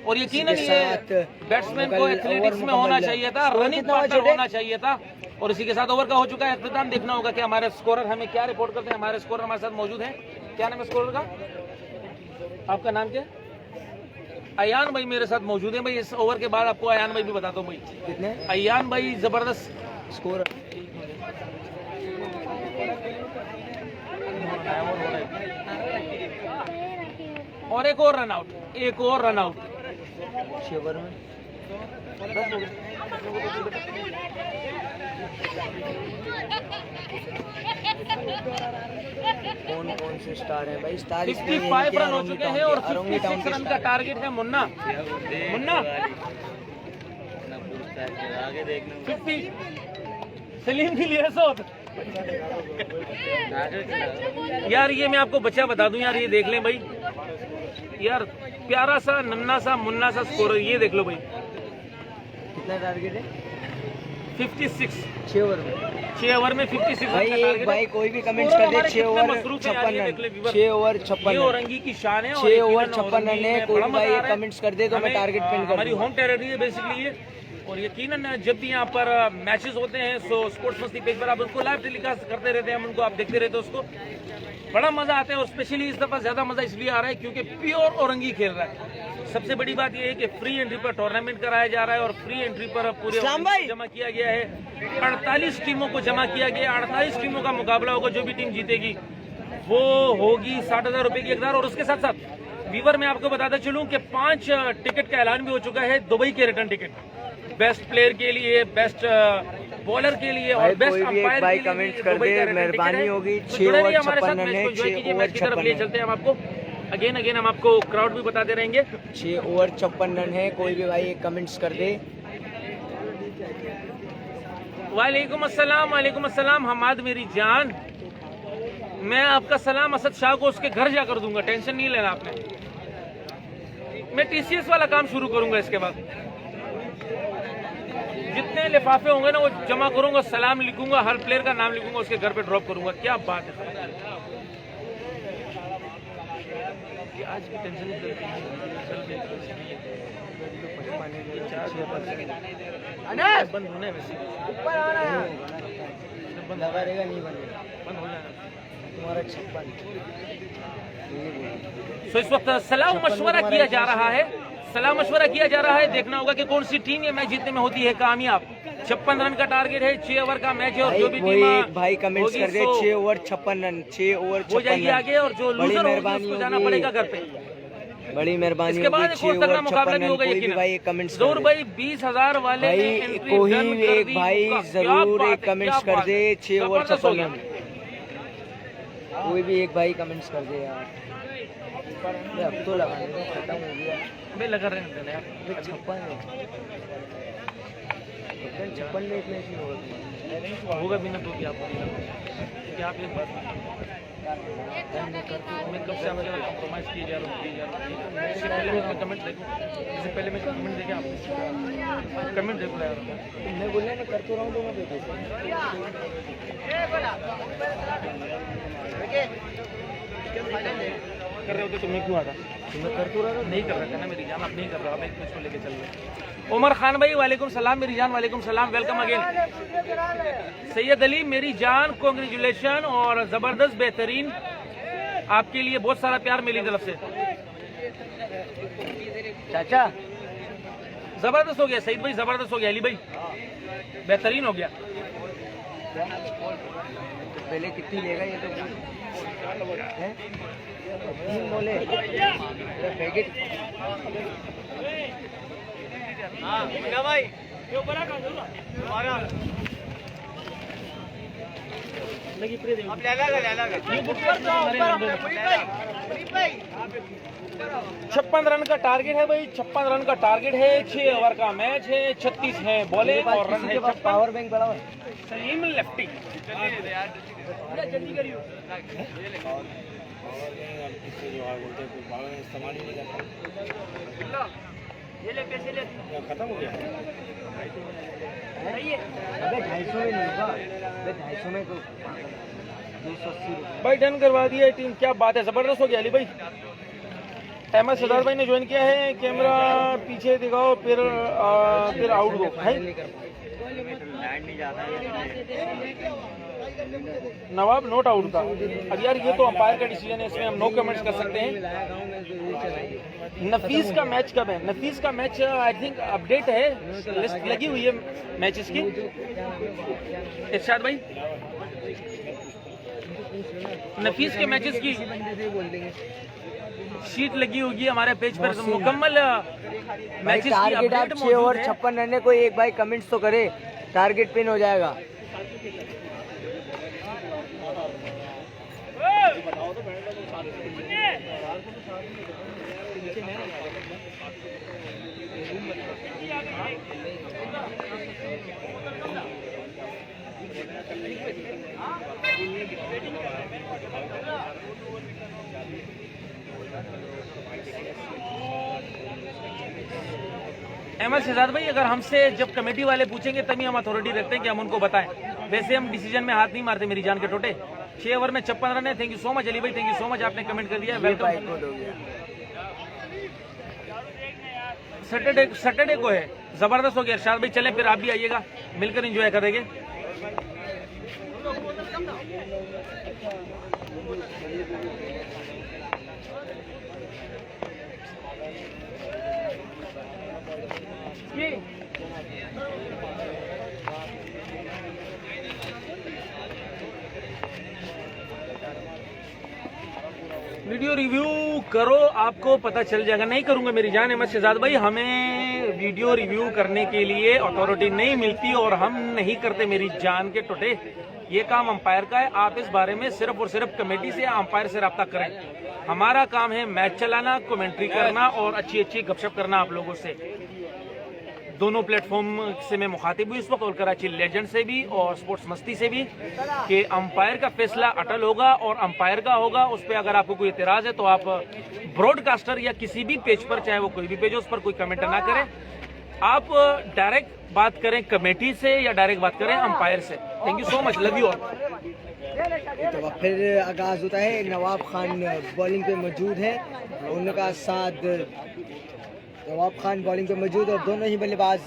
और यकीनन ये बैट्समैन को एथलेटिक्स में होना चाहिए था, रनिंग पार्टनर होना चाहिए था। और इसी के साथ ओवर का हो चुका है इख्तिताम। देखना होगा कि हमारे स्कोरर हमें क्या रिपोर्ट करते हैं। हमारे स्कोरर हमारे साथ मौजूद हैं। क्या नाम है स्कोरर का? आपका नाम क्या? अयान भाई मेरे साथ मौजूद है। भाई इस ओवर के बाद आपको अयान भाई भी बताता हूँ भाई कितने। अयान भाई जबरदस्त स्कोर और एक और रन आउट, एक और रन आउट 6 ओवर में। कौन कौन से स्टार हैं भाई? स्टार 55 रन हो चुके हैं और 56 रन का टारगेट है मुन्ना। मुन्ना 50 सलीम के लिए शॉट। यार ये मैं आपको बच्चा बता दूं यार, ये देख लें भाई यार, प्यारा सा नन्ना सा मुन्ना सा स्कोर, ये देख लो भाई। कितना टारगेट है? 56। 6 ओवर में, 6 ओवर में 56 भाई। एक भाई कोई भी कमेंट्स कर दे, 6 over 56 run, 6 over 56 run, Orangi की शान है। 6 ओवर 56 रन है। कोई भाई कमेंट्स कर दे तो मैं टारगेट पिन कर हमारी होम टेरिटरी है बेसिकली ये। और यकीनन जब भी यहाँ पर मैचेस होते हैं सो स्पोर्ट्स मस्ती पेज पर आप उसको लाइव टेलीकास्ट करते रहते हैं, हम उनको आप देखते रहते हैं, उसको बड़ा मजा आता है। और स्पेशली इस दफा ज्यादा मजा इसलिए आ रहा है क्योंकि प्योर औरंगी खेल रहा है। सबसे बड़ी बात यह है कि फ्री एंट्री पर टूर्नामेंट कराया जा रहा है और फ्री एंट्री पर पूरे जमा किया गया है। 48 टीमों को जमा किया गया, 48 टीमों का मुकाबला होगा। जो भी टीम जीतेगी वो होगी 60,000 रुपए की एकदार। और उसके साथ साथ वीवर में आपको बताता चलूं कि 5 टिकट का ऐलान भी हो चुका है दुबई के रिटर्न टिकट, बेस्ट प्लेयर के लिए, बेस्ट बॉलर के लिए और बेस्ट अंपायर के लिए। कमेंट्स कर दे, मेहरबानी होगी। 6 ओवर 56 रन है, 6 ओवर 56 ले चलते हैं हम आपको अगेन हम आपको क्राउड भी बताते रहेंगे। 6 ओवर 56 रन है। कोई भी भाई कमेंट्स कर दे। वालेकुम अस्सलाम, वालेकुम अस्सलाम हमाद मेरी जान। मैं आपका सलाम असद शाह को उसके घर जाकर दूंगा, टेंशन नहीं लेना आपने। मैं टीसीएस वाला काम शुरू करूंगा इसके बाद। जितने लिफाफे होंगे ना वो जमा करूंगा, सलाम लिखूंगा, हर प्लेयर का नाम लिखूंगा, उसके घर पे ड्रॉप करूंगा। क्या बात है, आज की टेंशन बंद होने में ऊपर आना है, लगा रहेगा नहीं बनेगा, बंद हो जाएगा तुम्हारा 56। तो इस वक्त सलाह मशवरा किया जा रहा है, सलाह मशवरा किया जा रहा है। देखना होगा कि कौन सी टीम ये मैच जीतने में होती है कामयाब। 56 रन का टारगेट है, 6 ओवर का मैच है और जो भी टीम भाई कमेंट्स कर दे 6 ओवर 56 रन, 6 ओवर 56 हो जाएगी आगे और जो लूजर होगी उसको जाना पड़ेगा घर पे। बड़ी मेहरबानी इसके बाद एक और तगड़ा मुकाबला भी होगा यकीनन। भाई एक कमेंट्स जरूर भाई 20,000 वाले भाई ने एंट्री कोई डन कर एक दी। भाई क्या जरूर बात एक है, कमेंट्स क्या कर बात दे है। 6 ओवर जबरदस्त हो 56 गया। रन। कोई भी एक भाई कमेंट्स कर दे यार। अब तो लगाने को खत्म हो गया। अबे लगा रहे हैं यार। 56 है। 56 में एक मैच नहीं होगा। होगा भी ना तो भी आपको क्या आप एक बात मैं कब से आपके कॉम्प्रोमाइज किए जा रहा हूँ। इससे पहले मैं कमेंट देखूँ, इससे पहले मैं कमेंट देखे आप कमेंट देखो यार। मैं बोला ना कर तो रहा हूँ तो मैं देखो कर रहे होते तो मैं क्यों आता? मैं कर तो रहा था। नहीं कर रहा था ना मेरी जान, आप नहीं कर रहा, आप एक को लेके चल रहे। उमर खान भाई वालेकुम सलाम मेरी जान, वालेकुम सलाम, वेलकम अगेन। सैयद अली मेरी जान कॉन्ग्रेचुलेशन और जबरदस्त बेहतरीन, आपके लिए बहुत सारा प्यार मेरी तरफ से। चाचा जबरदस्त हो गया सईद भाई, जबरदस्त हो गया अली भाई, बेहतरीन हो गया। पहले कितनी लेगा ये तो हैं? 3 बोले पैकेट। हाँ भाई अब ले लगा 56 रन का टारगेट है भाई, 56 रन का टारगेट है। 6 ओवर का मैच है, 36 है बॉले और रन है 56। पावर बैंक बड़ा है। सलीम लेफ्टी खत्म हो गया। अबे 250 में नहीं होगा, अबे 250 में 280 रुपये। भाई डन करवा दिया टीम, क्या बात है, जबरदस्त हो गया अली भाई। अहमद सरदार भाई ने ज्वाइन किया है, कैमरा पीछे दिखाओ फिर आउट गो है। नवाब नोट आउट था। अब यार ये तो अंपायर का डिसीजन है, इसमें हम नो कमेंट्स कर सकते हैं। नफीस का मैच कब है? नफीस का मैच आई थिंक अपडेट है, लिस्ट लगी हुई है मैचेस की। इरशाद भाई नफीस के मैचेस की शीट लगी होगी हमारे पेज पर, मुकम्मल मैचेस की टारगेट आप अपडेट 6 ओवर मौजूद है। 56 रन है। कोई एक भाई कमेंट्स तो करे, टारगेट पिन हो जाएगा। अहमद शहजाद भाई अगर हमसे जब कमेटी वाले पूछेंगे तभी हम अथॉरिटी रखते हैं कि हम उनको बताएं, वैसे हम डिसीजन में हाथ नहीं मारते मेरी जान के टोटे। 6 ओवर में 56 रन है। Thank you so much Ali भाई, थैंक यू सो मच, आपने कमेंट कर दिया, वेलकम। सैटरडे को है, जबरदस्त हो गया इरशाद भाई। चलें फिर आप भी आइएगा, मिलकर एंजॉय करेंगे। वीडियो रिव्यू करो, आपको पता चल जाएगा। नहीं करूंगा मेरी जान अहमद शहजाद भाई, हमें वीडियो रिव्यू करने के लिए अथॉरिटी नहीं मिलती और हम नहीं करते मेरी जान के टोटे। ये काम अंपायर का है, आप इस बारे में सिर्फ और सिर्फ कमेटी से या अंपायर से रब्ता करें। हमारा काम है मैच चलाना, कमेंट्री करना और अच्छी अच्छी गपशप करना आप लोगों से। दोनों प्लेटफॉर्म से मैं मुखातिब हूँ इस वक्त, और कराची लेजेंड से भी और स्पोर्ट्स मस्ती से भी, कि अंपायर का फैसला अटल होगा और अंपायर का होगा। उस पर अगर आपको कोई एतराज है तो आप ब्रॉडकास्टर या किसी भी पेज पर, चाहे वो कोई भी पेज हो, उस पर कोई कमेंट ना करें। आप डायरेक्ट बात करें कमेटी से या डायरेक्ट बात करें अंपायर से। Thank you so much, love you all. तो फिर आगाज होता है। नवाब खान बॉलिंग पे मौजूद है, उनका साथ नवाब खान बॉलिंग पे मौजूद और दोनों ही बल्लेबाज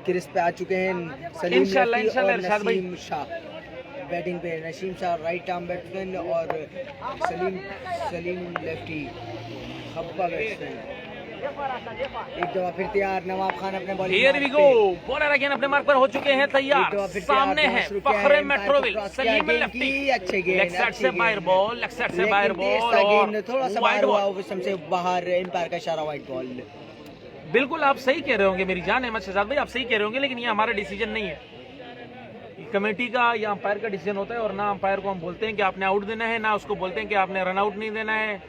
क्रीज पे आ चुके हैं। सलीम लेफ्टी और नसीम शाह बैटिंग पे। Naseem Shah right arm batsman और सलीम लेफ्टी खब्बा बैट्समैन। एक दफा फिर तैयार नवाब खान अपने bowling here we go, bowler again अपने मार्क पर हो चुके हैं तैयार। सामने है फखरे मेट्रोविल, सलीम लेफ्टी, अच्छे गेंद, लेग साइड से बाहर बॉल, लेग साइड से बाहर बॉल और थोड़ा सा बाहर हुआ, उससे बाहर एम्पायर का इशारा, वाइड बॉल। बिल्कुल आप सही कह रहे होंगे मेरी जान अहमद शहजाद भाई, आप सही कह रहे होंगे, लेकिन ये हमारा डिसीजन नहीं है, कमेटी का या अंपायर का डिसीजन होता है। और ना अंपायर को हम बोलते हैं कि आपने आउट देना है, ना उसको बोलते हैं कि आपने रन आउट नहीं देना है।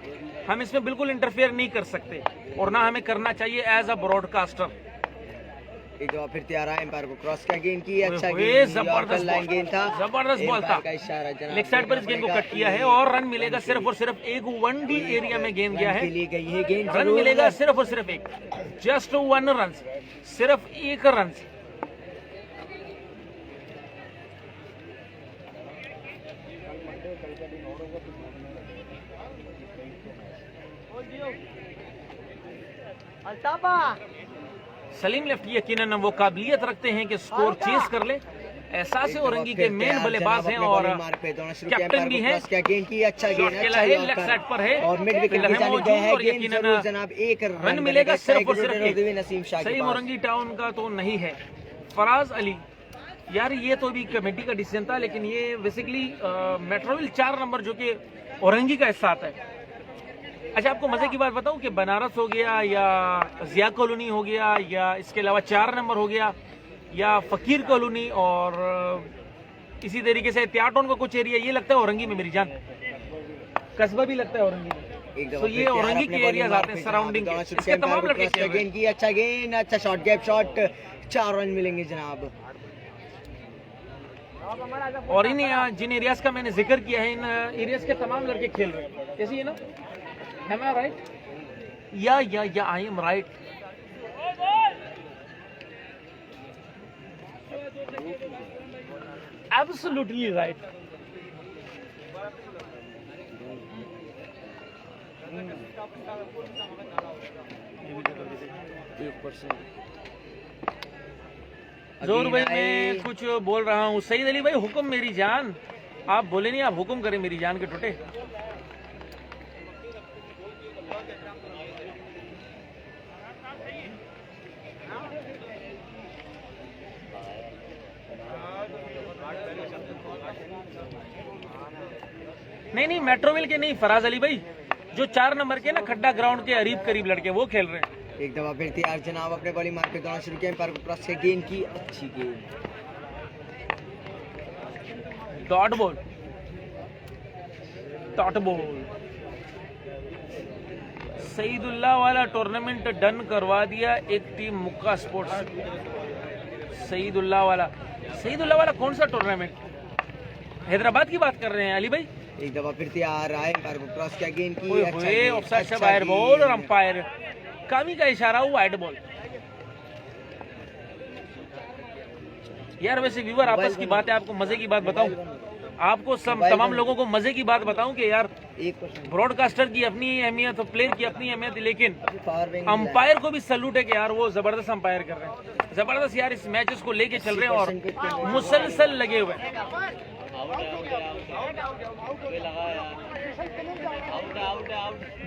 हम इसमें बिल्कुल इंटरफेयर नहीं कर सकते और ना हमें करना चाहिए एज अ ब्रॉडकास्टर। एक दफा फिर तैयार एम्पायर को क्रॉस का गेंद की, अच्छा जबरदस्त लाइन गेंद था, जबरदस्त बॉल था, का इशारा जनाब लेग साइड पर इस गेंद को कट किया है और रन मिलेगा सिर्फ और सिर्फ एक। 1D एरिया में गेंद गया है, गई है गेंद, रन मिलेगा सिर्फ और सिर्फ एक, जस्ट 1 रन, सिर्फ 1 रन। सलीम लेफ्टी यकीनन वो काबिलियत रखते हैं कि स्कोर चेस कर ले। एहसास औरंगी के मेन बल्लेबाज हैं और कैप्टन भी हैं। गेंद की, अच्छा गेंद, खेला है, लेग साइड पर है और मिड विकेट की जानिब गया है, गेंद जनाब एक रन मिलेगा सिर्फ और सिर्फ नसीम शाह सही औरंगी टाउन का तो नहीं है। फराज अली यार, ये तो भी कमेटी का डिसीजन था, लेकिन ये बेसिकली मेट्रोविल 4 नंबर जो कि औरंगी का हिस्सा आता है। अच्छा, आपको मजे की बात बताऊं कि बनारस हो गया या जिया कॉलोनी हो गया या इसके अलावा 4 नंबर हो गया या फकीर कॉलोनी और इसी तरीके से त्याटोन का कुछ एरिया, ये लगता है औरंगी में मेरी जान, कस्बा भी लगता है औरंगी में। तो ये औरंगी के एरिया आते हैं सराउंडिंग के, इसके तमाम लड़के खेल रहे हैं। की, अच्छा गेंद, अच्छा शॉट, गैप शॉट, 4 रन मिलेंगे जनाब। और इन जिन एरियाज का मैंने जिक्र किया है, इन एरियाज के तमाम लड़के खेल रहे हैं। कैसी है ना, am I right? Yeah, I am right. Absolutely right. जोर भाई, मैं कुछ बोल रहा हूँ। सईद अली भाई, हुक्म मेरी जान, आप बोले नहीं, आप हुक्म करें मेरी जान के टोटे। नहीं, मेट्रोविल के नहीं, फराज अली भाई, जो 4 नंबर के ना खड्डा ग्राउंड के करीब लड़के वो खेल रहे हैं। एक दफा फिर तैयार जनाब अपने बॉलिंग मार्क पे दौड़ना शुरू किया, एम्पायर को क्रॉस से गेंद की, अच्छी गेंद, डॉट बॉल। सईदुल्लाह वाला टूर्नामेंट डन करवा दिया एक टीम मुक्का स्पोर्ट्स। सईदुल्लाह वाला कौन सा टूर्नामेंट? हैदराबाद की बात कर रहे हैं अली भाई। एक दफा फिर तैयार आए, एम्पायर को क्रॉस किया, गेंद की, अच्छा ऑफसाइड से बाहर बॉल और अंपायर कामी का इशारा हुआ, वाइड बॉल। यार वैसे व्यूअर, आपस की बात है, आपको मजे की बात बताऊं, आपको तमाम लोगों को मजे की बात बताऊं कि यार ब्रॉडकास्टर की अपनी अहमियत और प्लेयर की अपनी अहमियत, लेकिन अंपायर को भी सैल्यूट है कि यार वो जबरदस्त अंपायर कर रहे हैं, जबरदस्त यार इस मैचेस को लेके चल रहे हैं और मुसलसल लगे हुए हैं।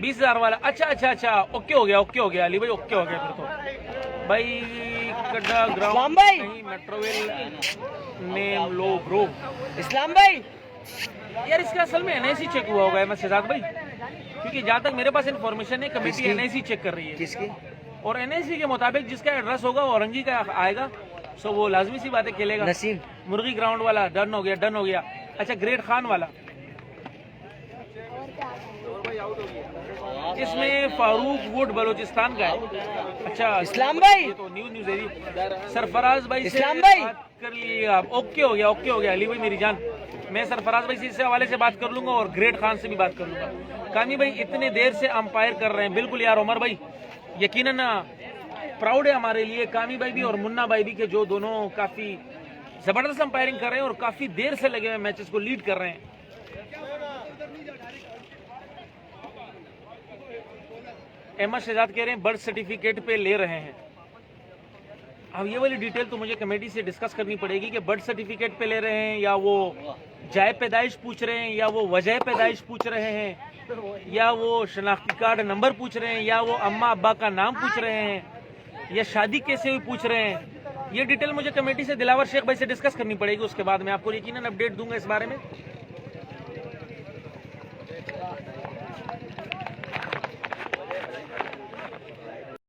20,000 वाला, अच्छा, ओके हो गया अली भाई, ओके हो गया फिर तो भाई। कड्डा ग्राउंड नहीं, मेट्रोविल नेम लो ब्रो। इस्लाम भाई, यार इसका असल में एनआईसी चेक हुआ होगा अहमद शहजाद भाई, क्योंकि जहाँ तक मेरे पास इन्फॉर्मेशन है कमेटी एनआईसी चेक कर रही है। किसकी? और एनआईसी के मुताबिक जिसका एड्रेस होगा वो औरंगी का आएगा, सो वो लाजमी सी बातें खेलेगा। नसीम मुर्गी ग्राउंड वाला डन हो गया। अच्छा, ग्रेट खान वाला, इसमें फारूक वुड बलोचिस्तान का है। अच्छा, इस्लाम भाई, ये तो न्यूज है। सरफराज भाई से इस्लाम भाई बात कर लिए आप, ओके हो गया अली भाई मेरी जान। मैं सरफराज भाई से इस हवाले से बात कर लूंगा और ग्रेट खान से भी बात कर लूंगा। कामी भाई इतने देर से अंपायर कर रहे हैं, बिल्कुल यार उमर भाई यकीनन प्राउड है हमारे लिए, कामी भाई भी और मुन्ना भाई भी के, जो दोनों काफी जबरदस्त अंपायरिंग कर रहे हैं और काफी देर से लगे हुए मैचेस को लीड कर रहे हैं। अहमद शहजाद कह रहे हैं बर्थ सर्टिफिकेट पे ले रहे हैं। अब ये वाली डिटेल तो मुझे कमेटी से डिस्कस करनी पड़ेगी कि बर्थ सर्टिफिकेट पे ले रहे हैं, या वो जाए पैदाइश पूछ रहे हैं, या वो वजह पैदाइश पूछ रहे हैं, या वो शनाख्ती कार्ड नंबर पूछ रहे हैं, या वो अम्मा अब्बा का नाम पूछ रहे हैं, या शादी कैसे हुई पूछ रहे हैं। ये डिटेल मुझे कमेटी से दिलावर शेख भाई से डिस्कस करनी पड़ेगी। उसके बाद मैं आपको यकीनन अपडेट दूंगा इस बारे में।